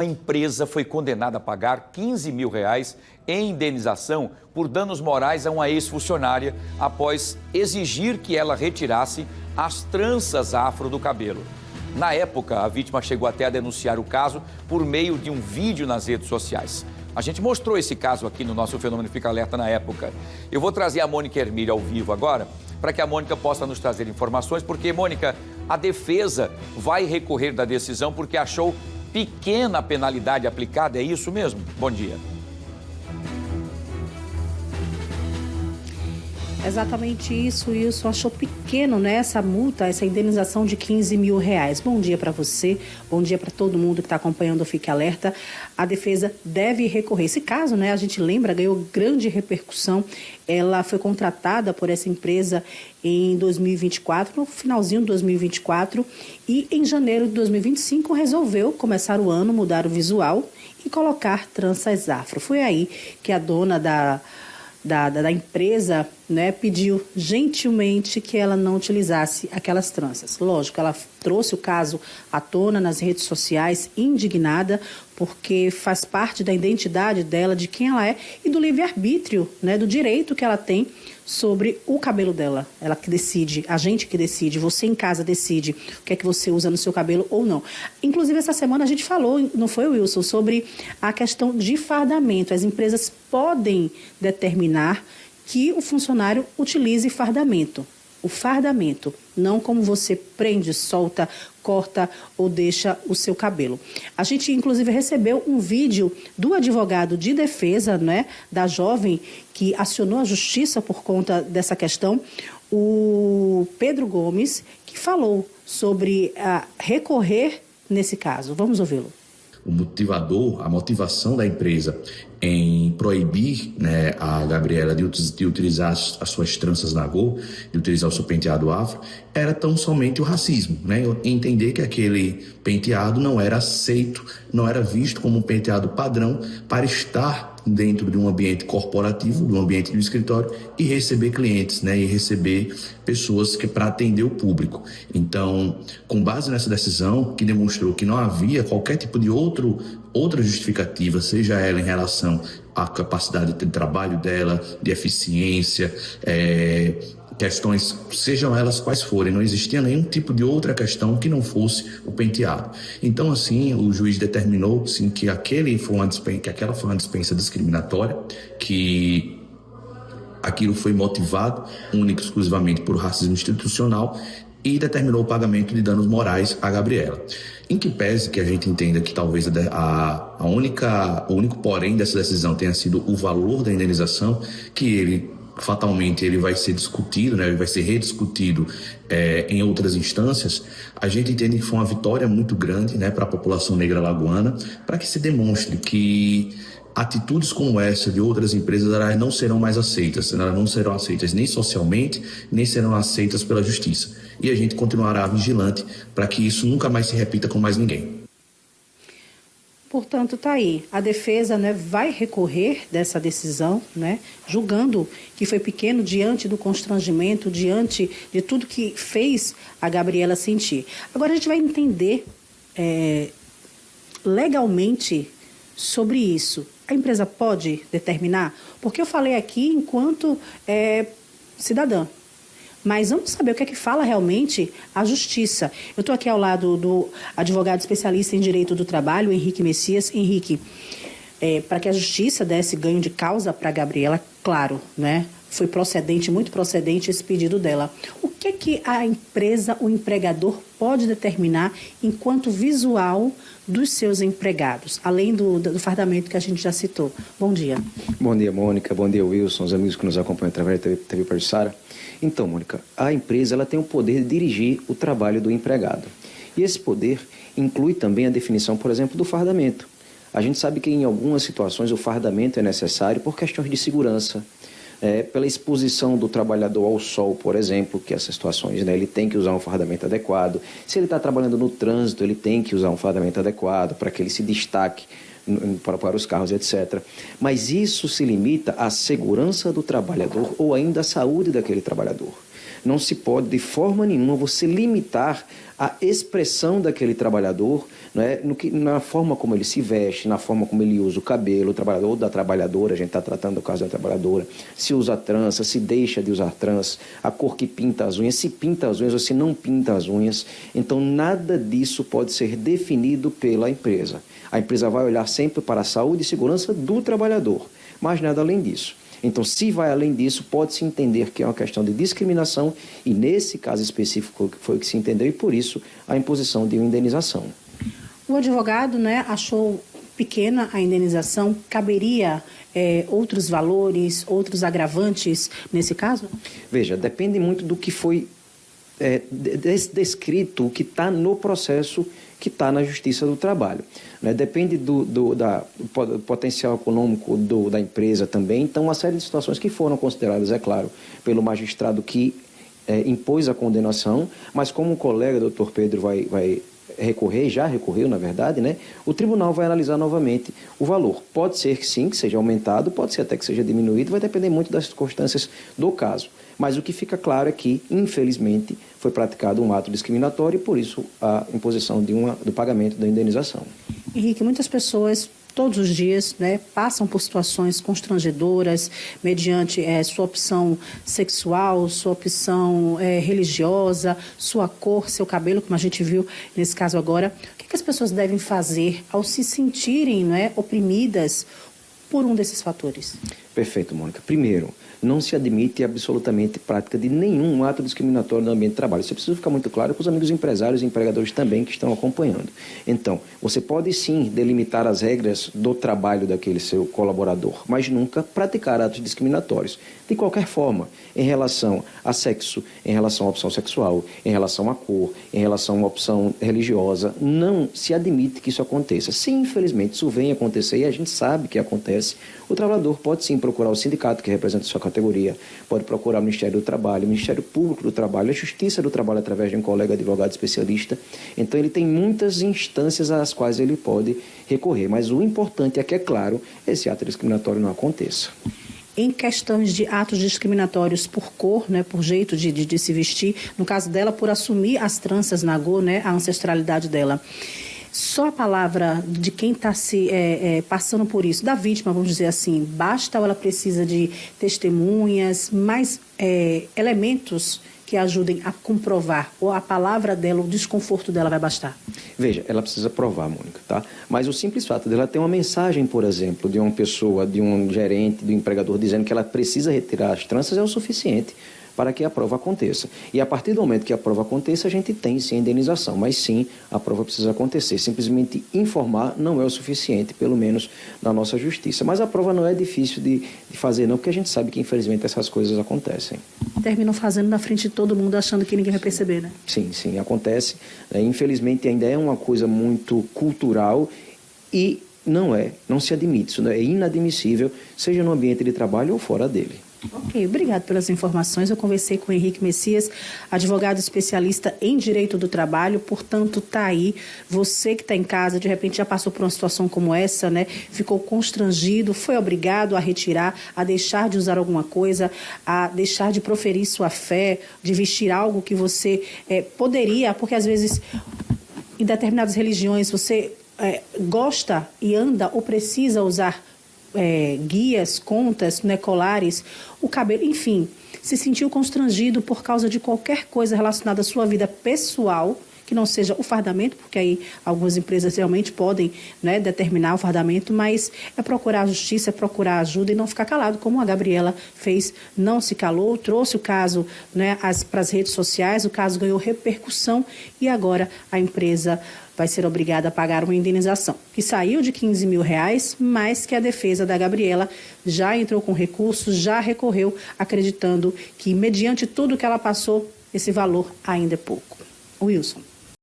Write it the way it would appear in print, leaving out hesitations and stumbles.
A empresa foi condenada a pagar R$ 15 mil em indenização por danos morais a uma ex-funcionária após exigir que ela retirasse as tranças afro do cabelo. Na época, a vítima chegou até a denunciar o caso por meio de um vídeo nas redes sociais. A gente mostrou esse caso aqui no nosso Fenômeno Fica Alerta na época. Eu vou trazer a Mônica Hermílio ao vivo agora, para que a Mônica possa nos trazer informações, porque, Mônica, a defesa vai recorrer da decisão porque achou pequena a penalidade aplicada, é isso mesmo? Bom dia. Exatamente isso, Wilson. Achou pequeno, né, essa multa, essa indenização de R$ 15 mil. Bom dia para você, bom dia para todo mundo que está acompanhando o Fique Alerta. A defesa deve recorrer. Esse caso, né, a gente lembra, ganhou grande repercussão. Ela foi contratada por essa empresa em 2024, no finalzinho de 2024, e em janeiro de 2025 resolveu começar o ano, mudar o visual e colocar tranças afro. Foi aí que a dona da empresa, né, pediu gentilmente que ela não utilizasse aquelas tranças. Lógico, ela trouxe o caso à tona nas redes sociais, indignada, porque faz parte da identidade dela, de quem ela é e do livre-arbítrio, né, do direito que ela tem sobre o cabelo dela. Ela que decide, a gente que decide, você em casa decide o que é que você usa no seu cabelo ou não. Inclusive, essa semana a gente falou, não foi, Wilson, sobre a questão de fardamento. As empresas podem determinar que o funcionário utilize fardamento. O fardamento, não como você prende, solta, corta ou deixa o seu cabelo. A gente, inclusive, recebeu um vídeo do advogado de defesa, né, da jovem que acionou a justiça por conta dessa questão, o Pedro Gomes, que falou sobre recorrer nesse caso. Vamos ouvi-lo. O motivador, a motivação da empresa em proibir, né, a Gabriela de utilizar as suas tranças nagô, de utilizar o seu penteado afro, era tão somente o racismo, né? Entender que aquele penteado não era aceito, não era visto como um penteado padrão para estar dentro de um ambiente corporativo, de um ambiente do escritório e receber clientes, né, e receber pessoas que para atender o público. Então, com base nessa decisão que demonstrou que não havia qualquer tipo de outra justificativa, seja ela em relação à capacidade de trabalho dela, de eficiência, questões, sejam elas quais forem, não existia nenhum tipo de outra questão que não fosse o penteado. Então, assim, o juiz determinou, sim, que aquela foi uma dispensa discriminatória, que aquilo foi motivado única e exclusivamente por racismo institucional e determinou o pagamento de danos morais a Gabriela. Em que pese que a gente entenda que talvez o único porém dessa decisão tenha sido o valor da indenização, que fatalmente ele vai ser discutido, né, ele vai ser rediscutido em outras instâncias. A gente entende que foi uma vitória muito grande, né, para a população negra alagoana, para que se demonstre que atitudes como essa de outras empresas, elas não serão mais aceitas, elas não serão aceitas nem socialmente, nem serão aceitas pela justiça. E a gente continuará vigilante para que isso nunca mais se repita com mais ninguém. Portanto, está aí. A defesa, né, vai recorrer dessa decisão, né, julgando que foi pequeno diante do constrangimento, diante de tudo que fez a Gabriela sentir. Agora a gente vai entender legalmente sobre isso. A empresa pode determinar? Porque eu falei aqui enquanto cidadã. Mas vamos saber o que é que fala realmente a Justiça. Eu estou aqui ao lado do advogado especialista em Direito do Trabalho, Henrique Messias. Henrique, para que a Justiça desse ganho de causa para a Gabriela, claro, né? Foi procedente, muito procedente esse pedido dela. O que é que a empresa, o empregador, pode determinar enquanto visual dos seus empregados, além do fardamento que a gente já citou? Bom dia. Bom dia, Mônica. Bom dia, Wilson, os amigos que nos acompanham através da TV Pajuçara. Então, Mônica, a empresa ela tem o poder de dirigir o trabalho do empregado. E esse poder inclui também a definição, por exemplo, do fardamento. A gente sabe que em algumas situações o fardamento é necessário por questões de segurança, pela exposição do trabalhador ao sol, por exemplo, que essas situações, né, ele tem que usar um fardamento adequado. Se ele está trabalhando no trânsito, ele tem que usar um fardamento adequado para que ele se destaque para os carros, etc. Mas isso se limita à segurança do trabalhador ou ainda à saúde daquele trabalhador. não se pode de forma nenhuma você limitar a expressão daquele trabalhador, né, na forma como ele se veste, na forma como ele usa o cabelo, o trabalhador ou da trabalhadora, a gente está tratando do caso da trabalhadora, se usa trança, se deixa de usar trança, a cor que pinta as unhas, se pinta as unhas ou se não pinta as unhas. Então, nada disso pode ser definido pela empresa. A empresa vai olhar sempre para a saúde e segurança do trabalhador, mas nada além disso. Então, se vai além disso, pode-se entender que é uma questão de discriminação e, nesse caso específico, foi o que se entendeu e, por isso, a imposição de uma indenização. O advogado, né, achou pequena a indenização. Caberia outros valores, outros agravantes nesse caso? Veja, depende muito do que foi descrito, o que está no processo que está na Justiça do Trabalho. Né? Depende do potencial econômico da empresa também. Então, uma série de situações que foram consideradas, é claro, pelo magistrado que impôs a condenação, mas como o colega, doutor Pedro, vai recorrer, já recorreu, na verdade, né? O tribunal vai analisar novamente o valor. Pode ser que sim, que seja aumentado, pode ser até que seja diminuído, vai depender muito das circunstâncias do caso. Mas o que fica claro é que, infelizmente, foi praticado um ato discriminatório e, por isso, a imposição do pagamento da indenização. Henrique, muitas pessoas todos os dias, né, passam por situações constrangedoras mediante sua opção sexual, sua opção religiosa, sua cor, seu cabelo, como a gente viu nesse caso agora. O que as pessoas devem fazer ao se sentirem, né, oprimidas por um desses fatores? Perfeito, Mônica. Primeiro, não se admite absolutamente prática de nenhum ato discriminatório no ambiente de trabalho. Isso precisa ficar muito claro para os amigos empresários e empregadores também que estão acompanhando. Então, você pode sim delimitar as regras do trabalho daquele seu colaborador, mas nunca praticar atos discriminatórios. De qualquer forma, em relação a sexo, em relação à opção sexual, em relação à cor, em relação a uma opção religiosa, não se admite que isso aconteça. Se infelizmente isso vem acontecer, e a gente sabe que acontece, o trabalhador pode sim procurar o sindicato que representa a sua categoria, pode procurar o Ministério do Trabalho, o Ministério Público do Trabalho, a Justiça do Trabalho através de um colega advogado especialista. Então ele tem muitas instâncias às quais ele pode recorrer, mas o importante é que, é claro, esse ato discriminatório não aconteça. Em questões de atos discriminatórios por cor, né, por jeito de se vestir, no caso dela, por assumir as tranças nagô, né, a ancestralidade dela. Só a palavra de quem está passando por isso, da vítima, vamos dizer assim, basta ou ela precisa de testemunhas, mais elementos que ajudem a comprovar, ou a palavra dela, o desconforto dela vai bastar? Veja, ela precisa provar, Mônica, tá? Mas o simples fato dela ter uma mensagem, por exemplo, de uma pessoa, de um gerente, do empregador, dizendo que ela precisa retirar as tranças é o suficiente para que a prova aconteça. E a partir do momento que a prova aconteça, a gente tem sim a indenização, mas sim, a prova precisa acontecer. Simplesmente informar não é o suficiente, pelo menos na nossa justiça. Mas a prova não é difícil de fazer não, porque a gente sabe que infelizmente essas coisas acontecem. Terminam fazendo na frente de todo mundo, achando que ninguém vai perceber, né? Sim, sim, acontece. Infelizmente ainda é uma coisa muito cultural e não se admite, isso é inadmissível, seja no ambiente de trabalho ou fora dele. Ok, obrigado pelas informações. Eu conversei com o Henrique Messias, advogado especialista em direito do trabalho, portanto, tá aí. Você que está em casa, de repente já passou por uma situação como essa, né? Ficou constrangido, foi obrigado a retirar, a deixar de usar alguma coisa, a deixar de proferir sua fé, de vestir algo que você poderia, porque às vezes em determinadas religiões você gosta e anda ou precisa usar guias, contas, né, colares, o cabelo, enfim, se sentiu constrangido por causa de qualquer coisa relacionada à sua vida pessoal, que não seja o fardamento, porque aí algumas empresas realmente podem, né, determinar o fardamento, mas é procurar a justiça, é procurar ajuda e não ficar calado, como a Gabriela fez, não se calou, trouxe o caso, né, para as redes sociais, o caso ganhou repercussão e agora a empresa vai ser obrigada a pagar uma indenização, que saiu de R$15 mil, mas que a defesa da Gabriela já entrou com recurso, já recorreu, acreditando que, mediante tudo que ela passou, esse valor ainda é pouco. Wilson.